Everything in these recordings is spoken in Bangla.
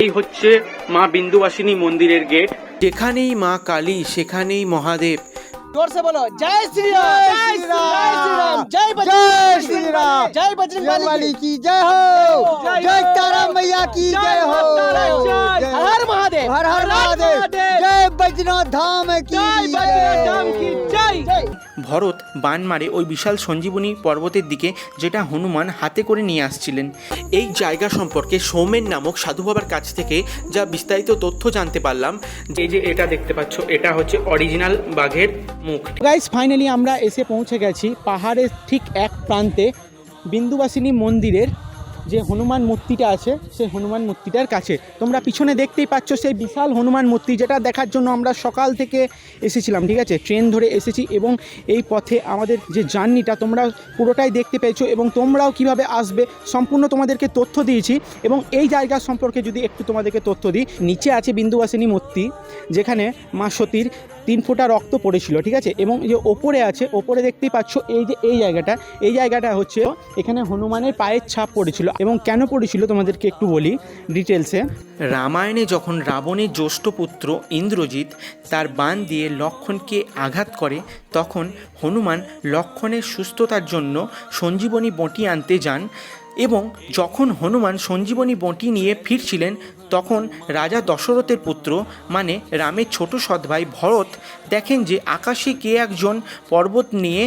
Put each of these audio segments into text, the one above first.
এই হচ্ছে মা বিন্দুবাসিনী মন্দিরের গেট। যেখানেই মা কালী সেখানেই মহাদেব। जोर से बोलो जय श्री राम, जय श्री राम, जय श्री राम, जय बजरंग बली की जय हो, जय तारा मैया की जय हो, हर हर महादेव, हर हर महादेव, जय बजरंग धाम की जय। ভরত বান মারে ওই বিশাল সঞ্জীবনী পর্বতের দিকে, যেটা হনুমান হাতে করে নিয়ে আসছিলেন। এই জায়গা সম্পর্কে সৌমেন নামক সাধু বাবার কাছ থেকে যা বিস্তারিত তথ্য জানতে পারলাম, এই যে এটা দেখতে পাচ্ছ, এটা হচ্ছে অরিজিনাল বাঘের মুখ। গাইস ফাইনালি আমরা এসে পৌঁছে গেছি পাহাড়ের ঠিক এক প্রান্তে বিন্দুবাসিনী মন্দিরের যে হনুমান মূর্তিটা আছে সেই হনুমান মূর্তিটার কাছে। তোমরা পিছনে দেখতেই পাচ্ছ সেই বিশাল হনুমান মূর্তি, যেটা দেখার জন্য আমরা সকাল থেকে এসেছিলাম, ঠিক আছে, ট্রেন ধরে এসেছি। এবং এই পথে আমাদের যে জার্নিটা তোমরা পুরোটাই দেখতে পেয়েছো, এবং তোমরাও কিভাবে আসবে সম্পূর্ণ তোমাদেরকে তথ্য দিয়েছি। এবং এই জায়গা সম্পর্কে যদি একটু তোমাদেরকে তথ্য দিই, নিচে আছে বিন্দুবাসিনী মূর্তি, যেখানে মা সতীর 3 ফোঁটা রক্ত পড়েছিল, ঠিক আছে। এবং যে ওপরে আছে, ওপরে দেখতেই পাচ্ছ এই যে এই জায়গাটা হচ্ছে এখানে হনুমানের পায়ের ছাপ পড়েছিল। এবং কেন পড়েছিল তোমাদেরকে একটু বলি ডিটেলসে। রামায়ণে যখন রাবণের জ্যেষ্ঠ পুত্র ইন্দ্রজিৎ তার বাণ দিয়ে লক্ষ্মণকে আঘাত করে, তখন হনুমান লক্ষ্মণের সুস্থতার জন্য সঞ্জীবনী বঁটি আনতে যান। এবং যখন হনুমান সঞ্জীবনী বঁটি নিয়ে ফিরছিলেন, তখন রাজা দশরথের পুত্র মানে রামের ছোট সৎ ভাই ভরত দেখেন যে আকাশে কে একজন পর্বত নিয়ে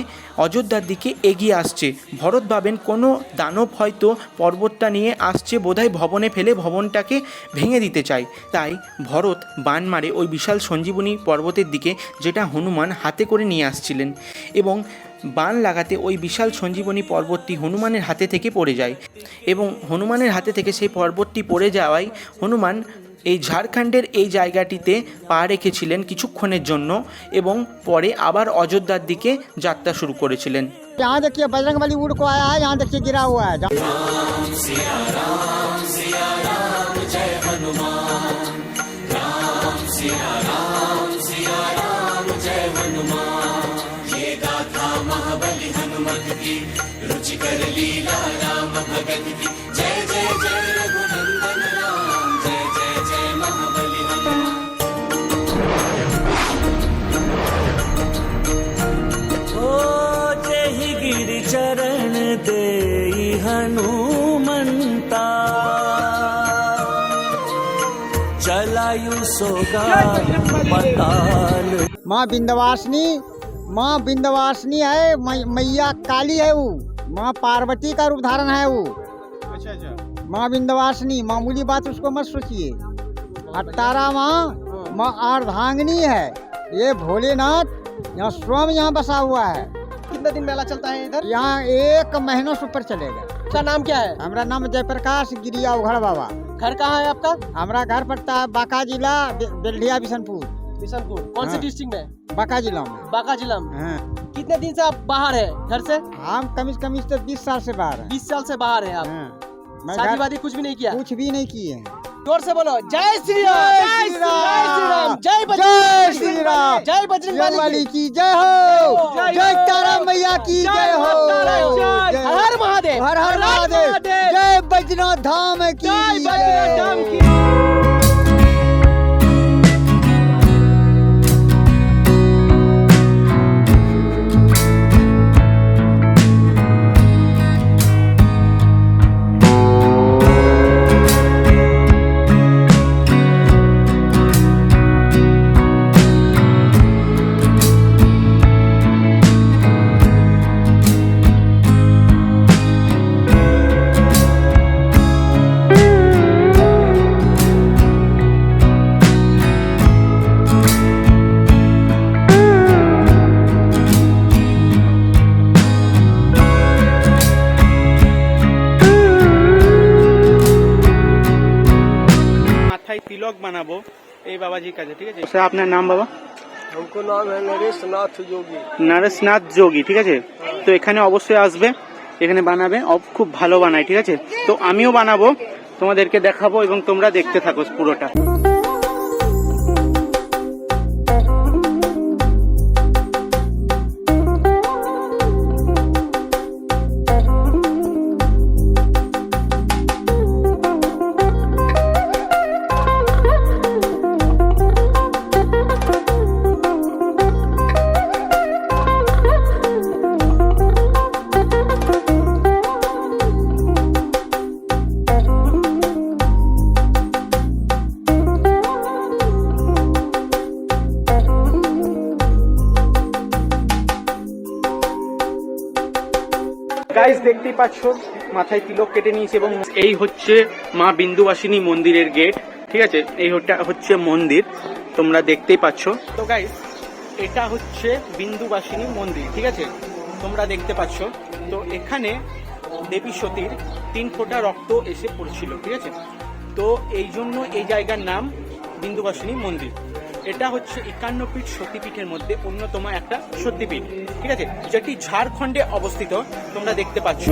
অযোধ্যার দিকে এগিয়ে আসছে। ভরত ভাবেন কোনো দানব হয়তো পর্বতটা নিয়ে আসছে, বোধহয় ভবনে ফেলে ভবনটাকে ভেঙে দিতে চায়। তাই ভরত বাণ মারে ওই বিশাল সঞ্জীবনী পর্বতের দিকে, যেটা হনুমান হাতে করে নিয়ে আসছিলেন। এবং বাণ লাগাতে ওই বিশাল সঞ্জীবনী পর্বতটি হনুমানের হাতে থেকে পড়ে যায়। এবং হনুমানের হাতে থেকে সেই পর্বতটি পড়ে যাওয়ায় হনুমান এই ঝাড়খণ্ডের এই জায়গাটিতে পা রেখেছিলেন কিছুক্ষণের জন্য, এবং পরে আবার অযোধ্যার দিকে যাত্রা শুরু করেছিলেন। यहाँ देखिए बजरंग बली उड़ को आया है, यहाँ देखिए गिरा हुआ है। रुचिकर लीला राम भगत की जय जय जय रघुनंदन राम, जय जय जय महाबली हनुमान। ओ जय गिरि चरण देई हनुमंता, चलायु सोगा पताल। माँ विंध्यवासिनी है, मैया काली है वो, माँ पार्वती का रूप धारण है वो। अच्छा। माँ विंध्यवासिनी, मामूली बात उसको मत सोचिए। और तारा माँ अर्धांगिनी है। ये भोलेनाथ यहाँ स्वयं यहाँ बसा हुआ है। कितने दिन मेला चलता है इधर? यहाँ 1 महीनों से ऊपर चलेगा। क्या नाम क्या है? हमारा नाम जयप्रकाश गिरिया उघड़ बाबा। घर कहाँ है आपका? हमारा घर पड़ता है बांका जिला, बेल्डिया बिशनपुर। कौन से डिस्ट्रिक्ट में? बांका जिला में। बांका जिला में। हाँ। कितने दिन से आप बाहर है घर से? हम कमीज तो 20 साल से बाहर है। 20 साल से बाहर है आप? हाँ। शादी वादी कुछ भी नहीं किया? कुछ भी नहीं किए हैं। जोर से बोलो जय श्री राम, जय श्री राम, जय श्री राम, जय बजरंग बली की जय हो, जय तारा मैया की जय हो, हर हर महादेव, हर हर महादेव, जय बजरंग धाम की जय। तिलक बनाबो এই বাবাজির কাছে, ঠিক আছে। স্যার আপনার নাম বাবা? हमको नाम है नरेश नाथ जोगी। নরেশনাথ যোগী, ঠিক আছে। তো এখানে অবশ্যই আসবে, এখানে বানাবে, খুব ভালো বানায়, ঠিক আছে। তো আমিও বানাবো, তোমাদেরকে দেখাবো এবং তোমরা দেখতে থাকো পুরোটা। গাইস দেখতেই পাচ্ছ মাথায় তিলক কেটে নিয়েছে এবং এই হচ্ছে মা বিন্দুবাসিনী মন্দিরের গেট, ঠিক আছে। এই হচ্ছে মন্দির, তোমরা দেখতেই পাচ্ছ। তো গাইস এটা হচ্ছে বিন্দুবাসিনী মন্দির, ঠিক আছে, তোমরা দেখতে পাচ্ছ। তো এখানে দেবী সতীর 3 ফোঁটা রক্ত এসে পড়ছিল, ঠিক আছে। তো এই জন্য এই জায়গার নাম বিন্দুবাসিনী মন্দির। এটা হচ্ছে 51 পীঠ সতীপীঠের মধ্যে অন্যতম একটা সতীপীঠ, ঠিক আছে, যেটি ঝাড়খণ্ডে অবস্থিত, তোমরা দেখতে পাচ্ছ।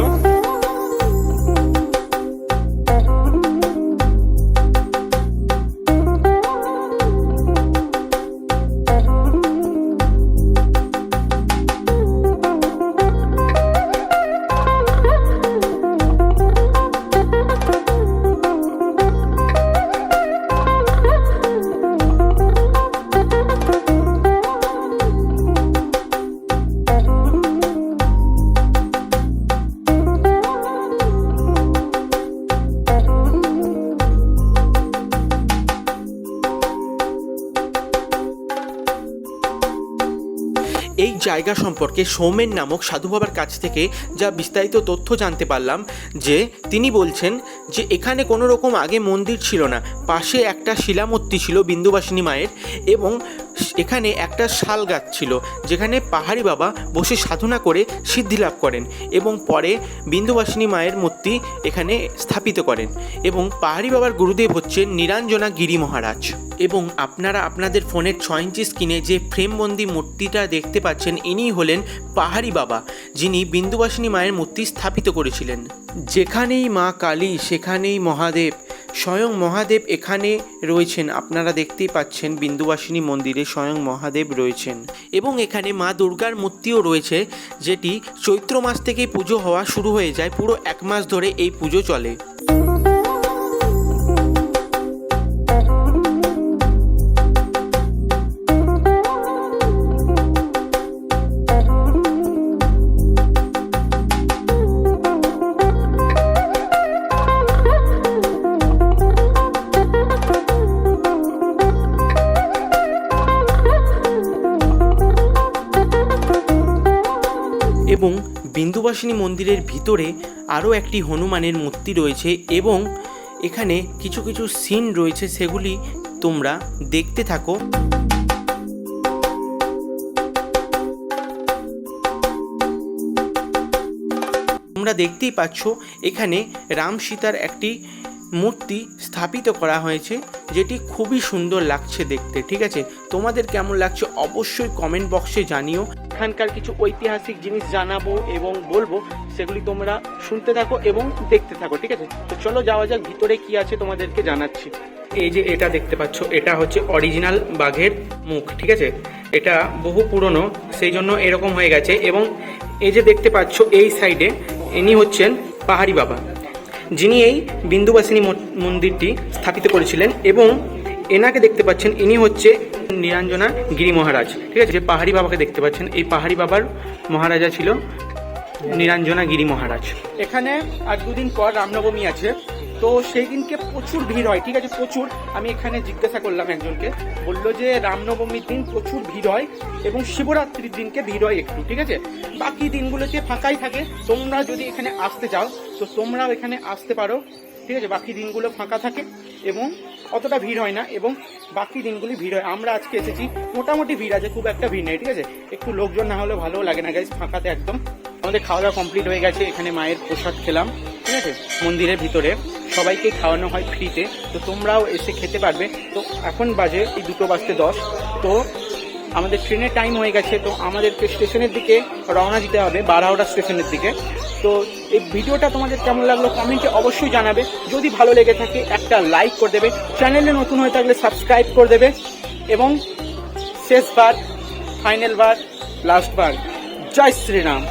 এই জায়গা সম্পর্কে সৌমেন নামক সাধু বাবার কাছ থেকে যা বিস্তারিত তথ্য জানতে পারলাম, যে তিনি বলছেন যে এখানে কোনো রকম আগে মন্দির ছিল না, পাশে একটা শিলামূর্তি ছিল বিন্দুবাসিনী মায়ের, এবং এখানে একটা শাল গাছ ছিল যেখানে পাহাড়ি বাবা বসে সাধনা করে সিদ্ধি লাভ করেন এবং পরে বিন্দুবাসিনী মায়ের মূর্তি এখানে স্থাপিত করেন। এবং পাহাড়ি বাবার গুরুদেব হচ্ছেন নিরঞ্জনা গিরি মহারাজ। এবং আপনারা আপনাদের ফোনের 6 ইঞ্চি স্ক্রিনে যে ফ্রেমবন্দি মূর্তিটা দেখতে পাচ্ছেন, ইনি হলেন পাহাড়ি বাবা, যিনি বিন্দুবাসিনী মায়ের মূর্তি স্থাপিত করেছিলেন। যেখানেই মা কালী সেখানেই মহাদেব, স্বয়ং মহাদেব এখানে রয়েছেন। আপনারা দেখতেই পাচ্ছেন বিন্দুবাসিনী মন্দিরে স্বয়ং মহাদেব রয়েছেন এবং এখানে মা দুর্গার মূর্তিও রয়েছে, যেটি চৈত্র মাস থেকেই পুজো হওয়া শুরু হয়ে যায়, পুরো 1 মাস ধরে এই পুজো চলে। এবং বিন্দুবাসিনী মন্দিরের ভিতরে আরও একটি হনুমানের মূর্তি রয়েছে এবং এখানে কিছু কিছু সিন রয়েছে, সেগুলি তোমরা দেখতে থাকো। তোমরা দেখতেই পাচ্ছ এখানে রাম সীতার একটি মূর্তি স্থাপিত করা হয়েছে, যেটি খুবই সুন্দর লাগছে দেখতে, ঠিক আছে। তোমাদের কেমন লাগছে অবশ্যই কমেন্ট বক্সে জানিও। এখানকার কিছু ঐতিহাসিক জিনিস জানাবো এবং বলবো, সেগুলি তোমরা শুনতে থাকো এবং দেখতে থাকো, ঠিক আছে। তো চলো যাওয়া যাক, ভিতরে কি আছে তোমাদেরকে জানাচ্ছি। এই যে এটা দেখতে পাচ্ছ, এটা হচ্ছে অরিজিনাল বাঘের মুখ, ঠিক আছে। এটা বহু পুরনো, সেই জন্য এরকম হয়ে গেছে। এবং এই যে দেখতে পাচ্ছ এই সাইডে, ইনি হচ্ছেন পাহাড়ি বাবা, যিনি এই বিন্দুবাসিনী মন্দিরটি স্থাপিত করেছিলেন। এবং এনাকে দেখতে পাচ্ছেন, ইনি হচ্ছে নিরঞ্জনা গিরি মহারাজ, ঠিক আছে। যে পাহাড়ি বাবাকে দেখতে পাচ্ছেন, এই পাহাড়ি বাবার মহারাজা ছিল নিরঞ্জনা গিরি মহারাজ। এখানে আর 2 দিন পর রামনবমী আছে, তো সেই দিনকে প্রচুর ভিড় হয়, ঠিক আছে, প্রচুর। আমি এখানে জিজ্ঞাসা করলাম একজনকে, বললো যে রামনবমীর দিন প্রচুর ভিড় হয় এবং শিবরাত্রির দিনকে ভিড় হয় একটু, ঠিক আছে। বাকি দিনগুলোতে ফাঁকাই থাকে। তোমরা যদি এখানে আসতে চাও তো তোমরাও এখানে আসতে পারো, ঠিক আছে। বাকি দিনগুলো ফাঁকা থাকে এবং অতটা ভিড় হয় না, এবং বাকি দিনগুলি ভিড় হয়। আমরা আজকে এসেছি, মোটামুটি ভিড় আছে, খুব একটা ভিড় নেই, ঠিক আছে। একটু লোকজন না হলে ভালো লাগে না গাইস, ফাঁকাতে একদম। আমাদের খাওয়া দাওয়া কমপ্লিট হয়ে গেছে, এখানে মায়ের প্রসাদ খেলাম, ঠিক আছে। মন্দিরের ভিতরে সবাইকে খাওয়ানো হয় ফ্রিতে, তো তোমরাও এসে খেতে পারবে। তো এখন বাজে এই 2:10, তো আমাদের ট্রেনের টাইম হয়ে গেছে, তো আমাদেরকে স্টেশনের দিকে রওনা দিতে হবে, বারহাওড়া স্টেশনের দিকে। তো এই ভিডিওটা তোমাদের কেমন লাগলো কমেন্টে অবশ্যই জানাবে। যদি ভালো লেগে থাকে একটা লাইক করে দেবে, চ্যানেলে নতুন হয়ে থাকলে সাবস্ক্রাইব করে দেবে। এবং শেষবার, ফাইনাল বার, লাস্ট বার, জয় শ্রীরাম।